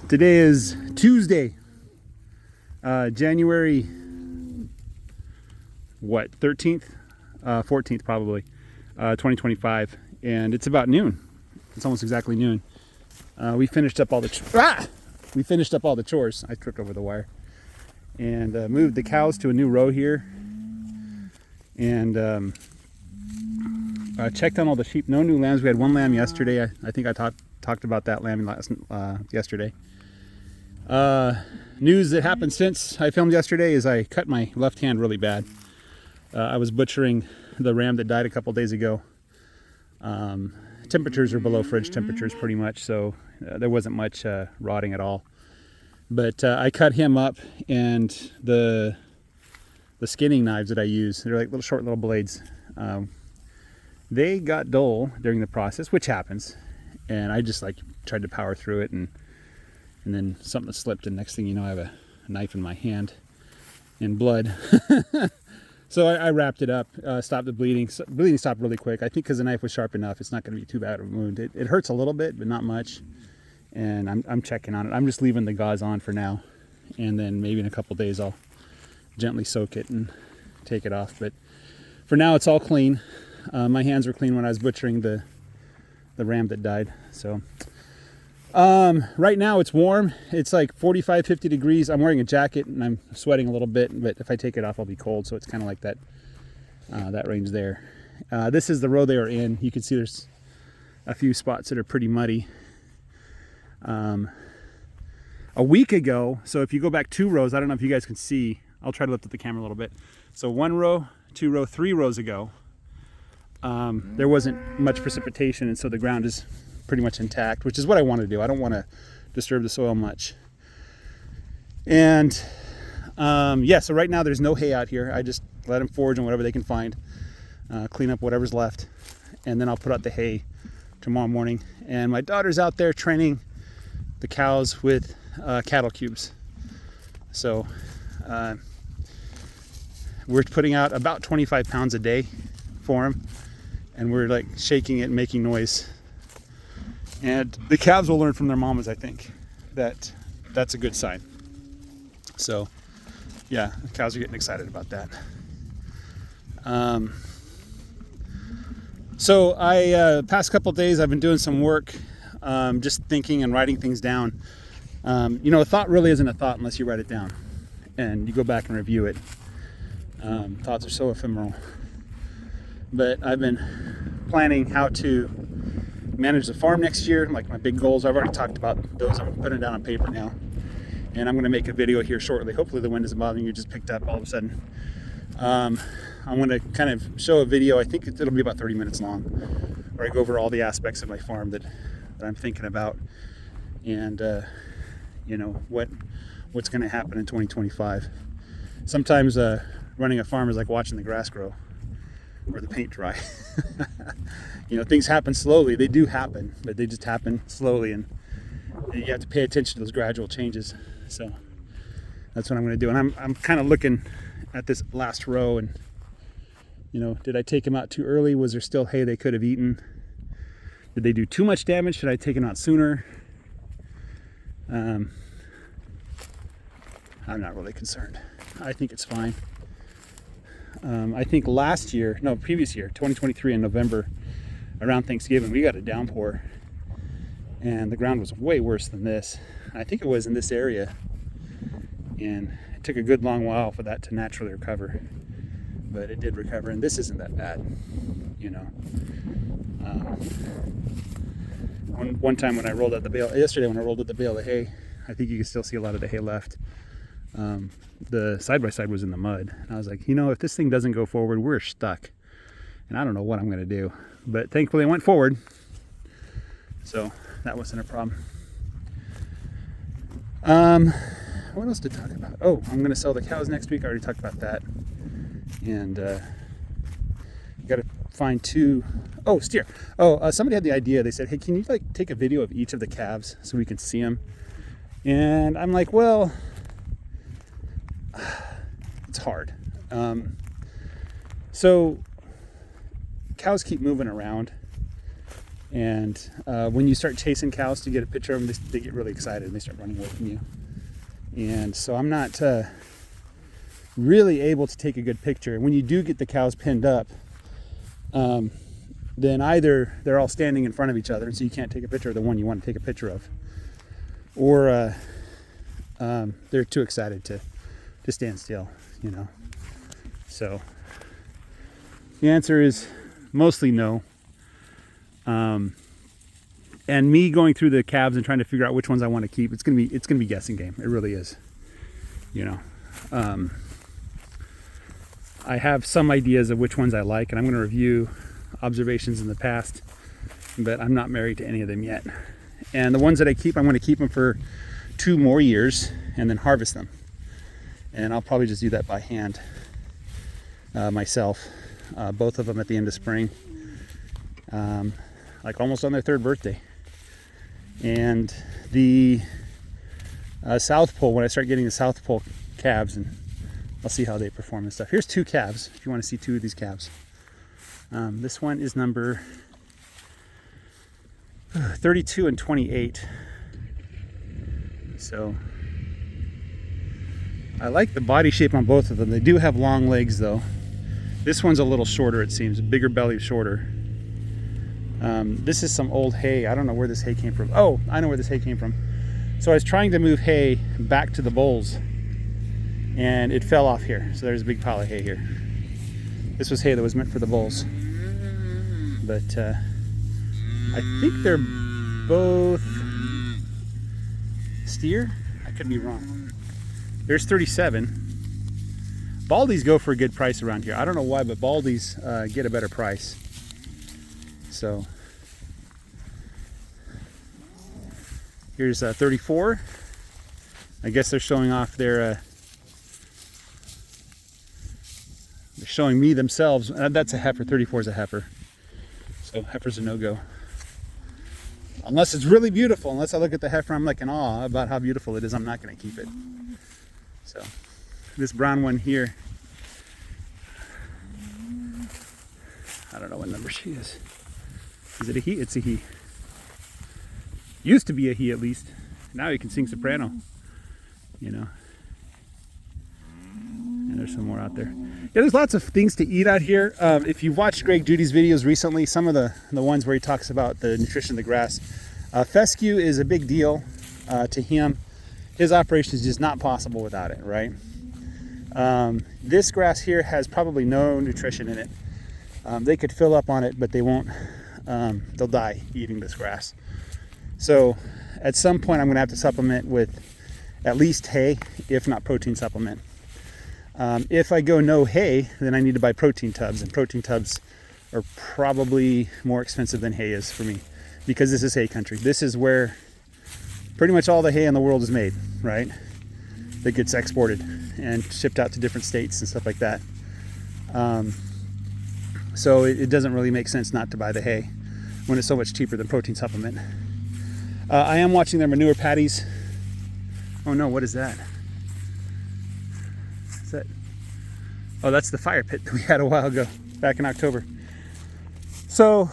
Today is Tuesday, January, 13th, 14th probably, 2025, and it's about noon. It's almost exactly noon. We finished up all the chores. I tripped over the wire, and moved the cows to a new row here, and checked on all the sheep. No new lambs. We had one lamb yesterday. I think I talked about that lamb yesterday. News that happened since I filmed yesterday is I cut my left hand really bad. I was butchering the ram that died a couple days ago. Temperatures are below fridge temperatures pretty much, so there wasn't much rotting at all. But I cut him up, and the skinning knives that I use, they're like short little blades. They got dull during the process, which happens, and I just tried to power through it, and then something slipped, and next thing you know, I have a knife in my hand and blood. So I wrapped it up, stopped the bleeding. Bleeding stopped really quick. I think because the knife was sharp enough, it's not going to be too bad of a wound. It hurts a little bit, but not much. And I'm checking on it. I'm just leaving the gauze on for now, and then maybe in a couple days I'll gently soak it and take it off. But for now, it's all clean. My hands were clean when I was butchering the ram that died. So right now it's warm. It's like 45, 50 degrees. I'm wearing a jacket and I'm sweating a little bit, but if I take it off, I'll be cold. So it's kind of like that range there. This is the row they are in. You can see there's a few spots that are pretty muddy. A week ago, so if you go back 2 rows, I don't know if you guys can see, I'll try to lift up the camera a little bit. So 1 row, 2 row, 3 rows ago, there wasn't much precipitation, and so the ground is pretty much intact, which is what I want to do. I don't want to disturb the soil much. And yeah, so right now there's no hay out here. I just let them forage on whatever they can find, clean up whatever's left, and then I'll put out the hay tomorrow morning. And my daughter's out there training the cows with cattle cubes. So we're putting out about 25 pounds a day for them, and we're shaking it and making noise. And the calves will learn from their mamas, I think. That's a good sign. So yeah, the cows are getting excited about that. So past couple days I've been doing some work, just thinking and writing things down. A thought really isn't a thought unless you write it down and you go back and review it. Thoughts are so ephemeral. But I've been planning how to manage the farm next year, like my big goals. I've already talked about those. I'm putting it down on paper now, and I'm going to make a video here shortly. Hopefully the wind isn't bothering you. Just picked up all of a sudden. I'm going to kind of show a video. I think it'll be about 30 minutes long, where I go over all the aspects of my farm that I'm thinking about, and what's going to happen in 2025. Sometimes running a farm is like watching the grass grow or the paint dry. Things happen slowly. They do happen, but they just happen slowly, and you have to pay attention to those gradual changes. So that's what I'm going to do. And I'm kind of looking at this last row, and did I take them out too early? Was there still hay they could have eaten? Did they do too much damage? Should I take them out sooner? I'm not really concerned. I think it's fine. I think previous year, 2023 in November, around Thanksgiving, we got a downpour, and the ground was way worse than this. I think it was in this area, and it took a good long while for that to naturally recover, but it did recover, and this isn't that bad. One time when I rolled out the bale, yesterday when I rolled out the bale of hay, I think you can still see a lot of the hay left. The side-by-side was in the mud, and I was like, if this thing doesn't go forward, we're stuck, and I don't know what I'm going to do. But thankfully it went forward, so that wasn't a problem. What else to talk about? Oh, I'm going to sell the cows next week. I already talked about that. And got to find 2 steer. Somebody had the idea. They said, hey, can you take a video of each of the calves so we can see them? And I'm like, well, it's hard. So cows keep moving around, And when you start chasing cows to get a picture of them, they get really excited and they start running away from you. And so I'm not really able to take a good picture. When you do get the cows pinned up, then either they're all standing in front of each other, so you can't take a picture of the one you want to take a picture of, or they're too excited to stand still, you know. So the answer is mostly no. And me going through the calves and trying to figure out which ones I want to keep, it's gonna be guessing game. It really is, you know. I have some ideas of which ones I like, and I'm going to review observations in the past, but I'm not married to any of them yet. And the ones that I keep, I'm going to keep them for 2 more years and then harvest them. And I'll probably just do that by hand myself. Both of them at the end of spring, like almost on their 3rd birthday. And the South Pole, when I start getting the South Pole calves, and I'll see how they perform and stuff. Here's 2 calves, if you want to see 2 of these calves. This one is number 32 and 28. So I like the body shape on both of them. They do have long legs though. This one's a little shorter, it seems, bigger belly, shorter. This is some old hay. I don't know where this hay came from. Oh, I know where this hay came from. So I was trying to move hay back to the bowls, and it fell off here. So there's a big pile of hay here. This was hay that was meant for the bulls. But I think they're both steer. I could be wrong. There's 37. Baldies go for a good price around here. I don't know why, but Baldies get a better price. So here's 34. I guess they're showing off their they're showing me themselves. That's a heifer. 34 is a heifer. So heifer's a no-go. Unless it's really beautiful. Unless I look at the heifer, I'm like in awe about how beautiful it is. I'm not going to keep it. So this brown one here, I don't know what number she is. Is it a he? It's a he. Used to be a he, at least. Now he can sing soprano, you know. And there's some more out there. Yeah, there's lots of things to eat out here. If you've watched Greg Judy's videos recently, some of the ones where he talks about the nutrition of the grass, fescue is a big deal to him. His operation is just not possible without it, right? This grass here has probably no nutrition in it. They could fill up on it, but they won't. They'll die eating this grass. So at some point I'm going to have to supplement with at least hay, if not protein supplement. If I go no hay, then I need to buy protein tubs, and protein tubs are probably more expensive than hay is for me, because this is hay country. This is where pretty much all the hay in the world is made, right? That gets exported and shipped out to different states and stuff like that. So it doesn't really make sense not to buy the hay when it's so much cheaper than protein supplement. I am watching their manure patties. Oh no, what is that? Is that? Oh, that's the fire pit that we had a while ago, back in October. So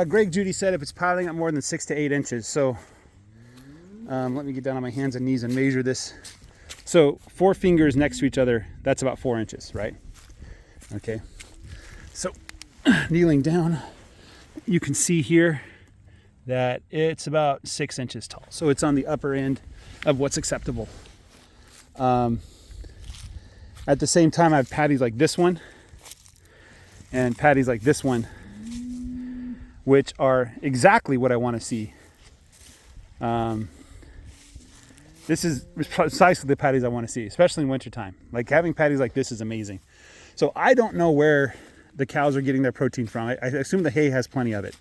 Greg Judy said if it's piling up more than 6 to 8 inches. So let me get down on my hands and knees and measure this. So 4 fingers next to each other, that's about 4 inches, right? Okay. So kneeling down, you can see here that it's about 6 inches tall. So it's on the upper end of what's acceptable. At the same time, I have patties like this one and patties like this one, which are exactly what I want to see. This is precisely the patties I want to see, especially in wintertime. Like having patties like this is amazing. So I don't know where the cows are getting their protein from. I assume the hay has plenty of it.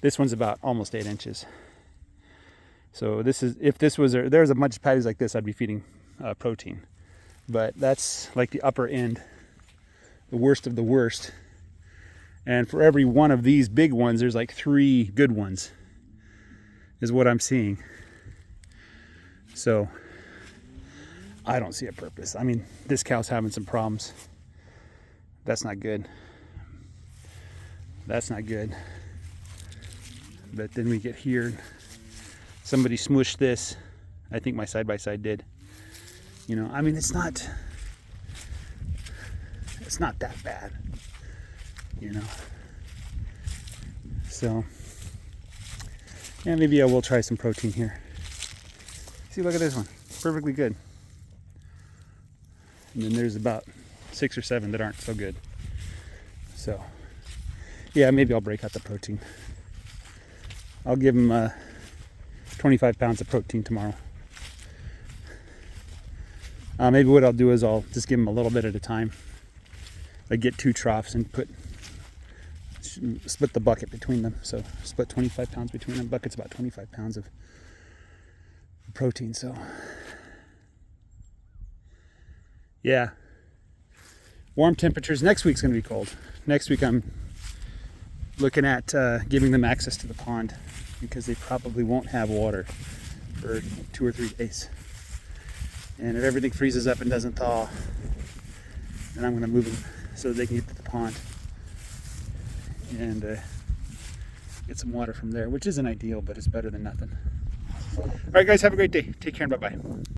This one's about almost 8 inches. So this is, if this was, there's a bunch of patties like this, I'd be feeding protein. But that's like the upper end, the worst of the worst. And for every one of these big ones, there's like 3 good ones, is what I'm seeing. So I don't see a purpose. I mean, this cow's having some problems. That's not good. That's not good. But then we get here, somebody smushed this. I think my side-by-side did. You know, I mean, it's not that bad, you know. So, yeah, maybe I will try some protein here. See, look at this one, perfectly good. And then there's about 6 or 7 that aren't so good. So, yeah, maybe I'll break out the protein. I'll give them 25 pounds of protein tomorrow. Maybe what I'll do is I'll just give them a little bit at a time. I get 2 troughs and split the bucket between them. So split 25 pounds between them. Bucket's about 25 pounds of protein. So yeah, warm temperatures. Next week's going to be cold. Next week I'm looking at giving them access to the pond because they probably won't have water for 2 or 3 days. And if everything freezes up and doesn't thaw, then I'm going to move them so they can get to the pond and get some water from there, which isn't ideal, but it's better than nothing. All right, guys, have a great day. Take care and bye-bye.